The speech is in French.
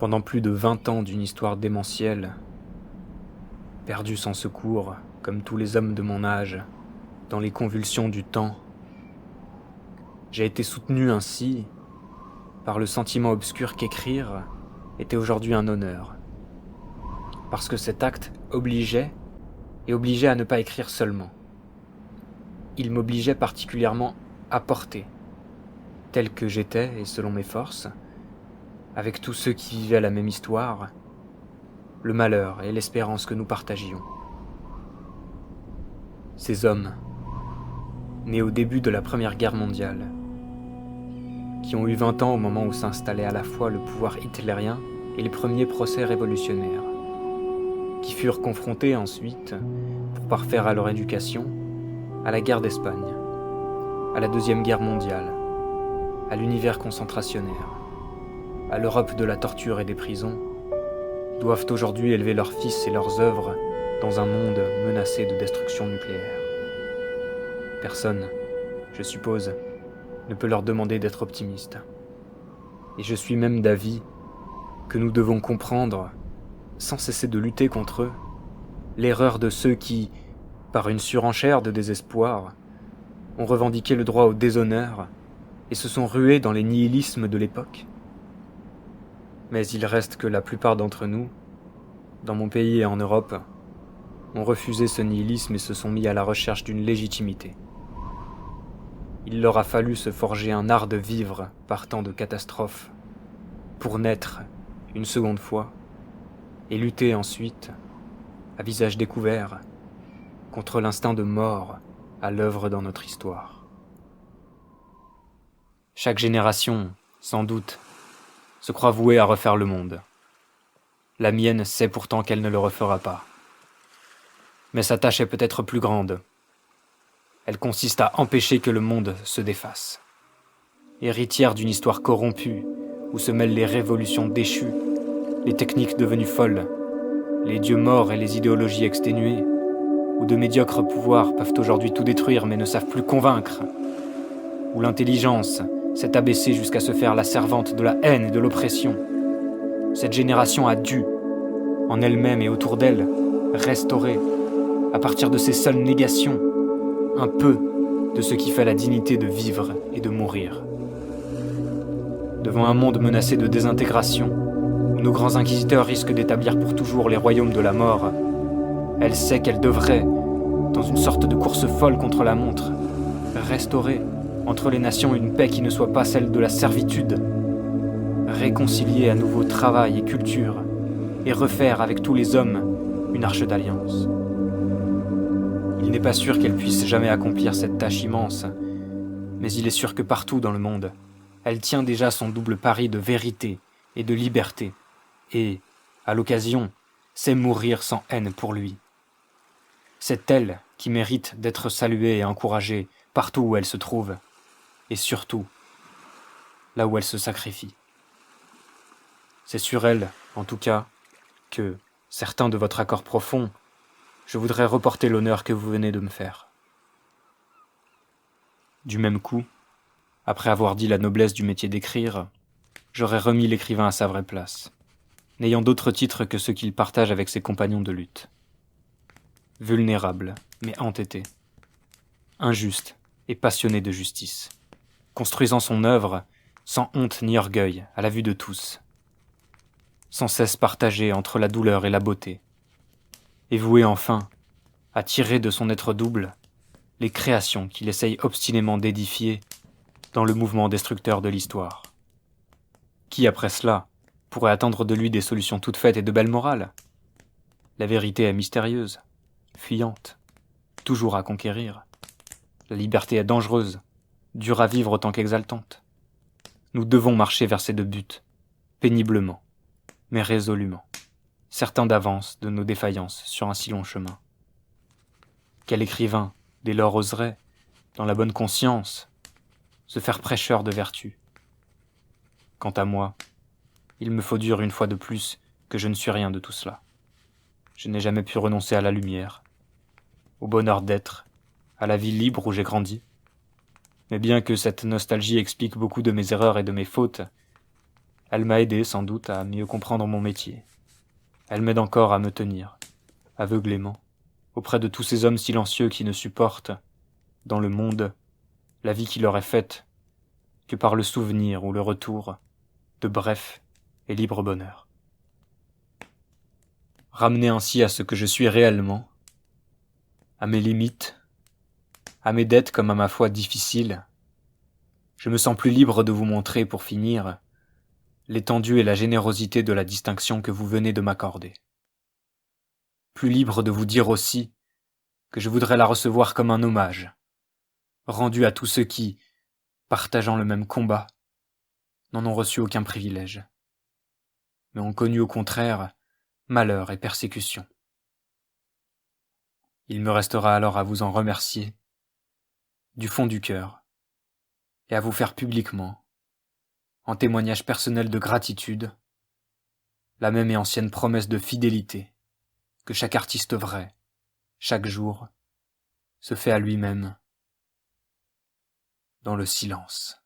Pendant plus de 20 ans d'une histoire démentielle, perdu sans secours, comme tous les hommes de mon âge, dans les convulsions du temps, j'ai été soutenu ainsi par le sentiment obscur qu'écrire était aujourd'hui un honneur. Parce que cet acte obligeait à ne pas écrire seulement. Il m'obligeait particulièrement à porter, tel que j'étais et selon mes forces, avec tous ceux qui vivaient la même histoire, le malheur et l'espérance que nous partagions. Ces hommes, nés au début de la Première Guerre mondiale, qui ont eu 20 ans au moment où s'installait à la fois le pouvoir hitlérien et les premiers procès révolutionnaires, qui furent confrontés ensuite, pour parfaire à leur éducation, à la guerre d'Espagne, à la Deuxième Guerre mondiale, à l'univers concentrationnaire, à l'Europe de la torture et des prisons, doivent aujourd'hui élever leurs fils et leurs œuvres dans un monde menacé de destruction nucléaire. Personne, je suppose, ne peut leur demander d'être optimistes. Et je suis même d'avis que nous devons comprendre, sans cesser de lutter contre eux, l'erreur de ceux qui, par une surenchère de désespoir, ont revendiqué le droit au déshonneur et se sont rués dans les nihilismes de l'époque. Mais il reste que la plupart d'entre nous, dans mon pays et en Europe, ont refusé ce nihilisme et se sont mis à la recherche d'une légitimité. Il leur a fallu se forger un art de vivre par tant de catastrophes, pour naître une seconde fois, et lutter ensuite, à visage découvert, contre l'instinct de mort à l'œuvre dans notre histoire. Chaque génération, sans doute, se croit vouée à refaire le monde. La mienne sait pourtant qu'elle ne le refera pas. Mais sa tâche est peut-être plus grande. Elle consiste à empêcher que le monde se défasse. Héritière d'une histoire corrompue, où se mêlent les révolutions déchues, les techniques devenues folles, les dieux morts et les idéologies exténuées, où de médiocres pouvoirs peuvent aujourd'hui tout détruire mais ne savent plus convaincre, où l'intelligence s'est abaissée jusqu'à se faire la servante de la haine et de l'oppression. Cette génération a dû, en elle-même et autour d'elle, restaurer, à partir de ses seules négations, un peu de ce qui fait la dignité de vivre et de mourir. Devant un monde menacé de désintégration, où nos grands inquisiteurs risquent d'établir pour toujours les royaumes de la mort, elle sait qu'elle devrait, dans une sorte de course folle contre la montre, restaurer entre les nations une paix qui ne soit pas celle de la servitude, réconcilier à nouveau travail et culture, et refaire avec tous les hommes une arche d'alliance. Il n'est pas sûr qu'elle puisse jamais accomplir cette tâche immense, mais il est sûr que partout dans le monde, elle tient déjà son double pari de vérité et de liberté, et, à l'occasion, sait mourir sans haine pour lui. C'est elle qui mérite d'être saluée et encouragée partout où elle se trouve, et surtout, là où elle se sacrifie. C'est sur elle, en tout cas, que, certain de votre accord profond, je voudrais reporter l'honneur que vous venez de me faire. Du même coup, après avoir dit la noblesse du métier d'écrire, j'aurais remis l'écrivain à sa vraie place, n'ayant d'autre titre que ceux qu'il partage avec ses compagnons de lutte. Vulnérable, mais entêté. Injuste et passionné de justice. Construisant son œuvre, sans honte ni orgueil, à la vue de tous. Sans cesse partagé entre la douleur et la beauté. Et voué enfin à tirer de son être double les créations qu'il essaye obstinément d'édifier dans le mouvement destructeur de l'histoire. Qui, après cela, pourrait attendre de lui des solutions toutes faites et de belle morale ? La vérité est mystérieuse, fuyante, toujours à conquérir. La liberté est dangereuse, dure à vivre autant qu'exaltante. Nous devons marcher vers ces deux buts, péniblement, mais résolument, certains d'avance de nos défaillances sur un si long chemin. Quel écrivain, dès lors, oserait, dans la bonne conscience, se faire prêcheur de vertu ? Quant à moi, il me faut dire une fois de plus que je ne suis rien de tout cela. Je n'ai jamais pu renoncer à la lumière, au bonheur d'être, à la vie libre où j'ai grandi. Mais bien que cette nostalgie explique beaucoup de mes erreurs et de mes fautes, Elle m'a aidé, sans doute, à mieux comprendre mon métier. Elle m'aide encore à me tenir, aveuglément, auprès de tous ces hommes silencieux qui ne supportent, dans le monde, la vie qui leur est faite, que par le souvenir ou le retour de bref et libre bonheur. Ramené ainsi à ce que je suis réellement, à mes limites, à mes dettes comme à ma foi difficile, je me sens plus libre de vous montrer, pour finir, l'étendue et la générosité de la distinction que vous venez de m'accorder. Plus libre de vous dire aussi que je voudrais la recevoir comme un hommage, rendu à tous ceux qui, partageant le même combat, n'en ont reçu aucun privilège, mais ont connu au contraire malheur et persécution. Il me restera alors à vous en remercier, du fond du cœur, et à vous faire publiquement, en témoignage personnel de gratitude, la même et ancienne promesse de fidélité que chaque artiste vrai, chaque jour, se fait à lui-même, dans le silence.